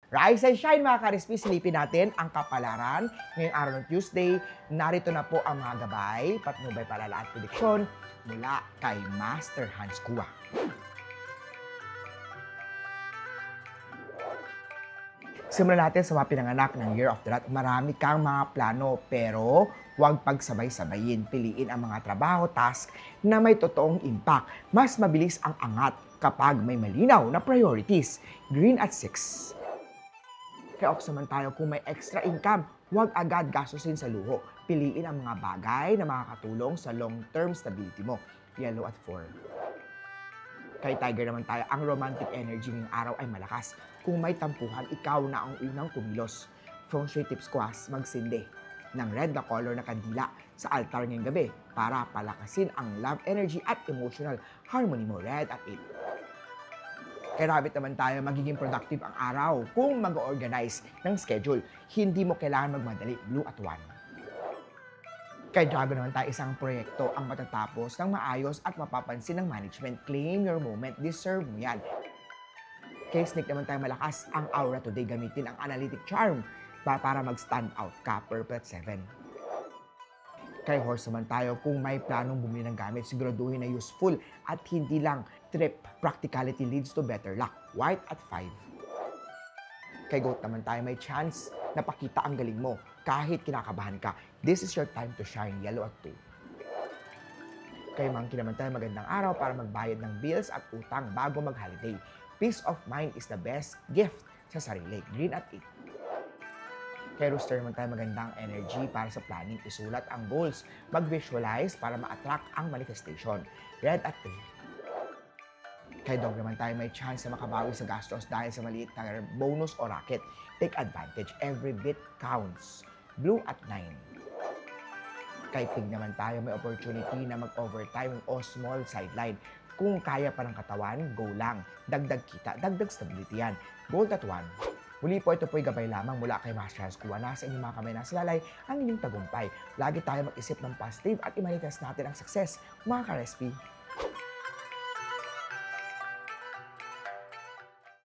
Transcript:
Rise and shine mga ka-Respi, silipin natin ang kapalaran. Ngayong araw ng Tuesday, narito na po ang mga gabay, patnubay, palala at prediksyon mula kay Master Hans Kua. Simulan natin sa mga pinanganak ng Year of the Rat. Marami kang mga plano pero huwag pagsabay-sabayin. Piliin ang mga trabaho, task na may totoong impact. Mas mabilis ang angat kapag may malinaw na priorities. Green at 6. Kaya naman tayo, kung may extra income, huwag agad gastusin sa luho. Piliin ang mga bagay na makakatulong sa long-term stability mo. Yellow at 4. Kay Tiger naman tayo, ang romantic energy ngayong araw ay malakas. Kung may tampuhan, ikaw na ang unang kumilos. Feng Shui tips ko, magsindi ng red na color na kandila sa altar ngayong gabi para palakasin ang love energy at emotional harmony mo. Red at 8. Kay Rabbit naman tayo, magiging productive ang araw kung mag-organize ng schedule. Hindi mo kailangan magmadali. Blue at 1. Kay Dragon naman tayo, isang proyekto ang matatapos ng maayos at mapapansin ng management. Claim your moment. Deserve mo yan. Kay Snake naman tayo, malakas ang aura today. Gamitin ang analytic charm para mag-stand out ka. Purple at 7. Kay Horse naman tayo, kung may planong bumili ng gamit, siguraduhin na useful at hindi lang trip. Practicality leads to better luck. White at 5. Kay Goat naman tayo, may chance na pakita ang galing mo kahit kinakabahan ka. This is your time to shine. Yellow at 2. Kay Monkey naman tayo, magandang araw para magbayad ng bills at utang bago mag-holiday. Peace of mind is the best gift sa sarili. Green at 8. Kay Rooster naman tayo, magandang energy para sa planning. Isulat ang goals. Mag-visualize para ma-attract ang manifestation. Red at 3. Kay Dog naman tayo, may chance na makabawi sa gastos dahil sa maliit na bonus o racket. Take advantage. Every bit counts. Blue at 9. Kay Pig naman tayo, may opportunity na mag-overtime o small sideline. Kung kaya pa ng katawan, go lang. Dagdag kita, dagdag stability yan. Gold at 1. Muli po, ito po'y gabay lamang mula kay Master Hans Kua. Nasa inyong mga kamay, nasa lalay ang inyong tagumpay. Lagi tayo mag-isip ng positive at i-manifest natin ang success, mga ka-Respi.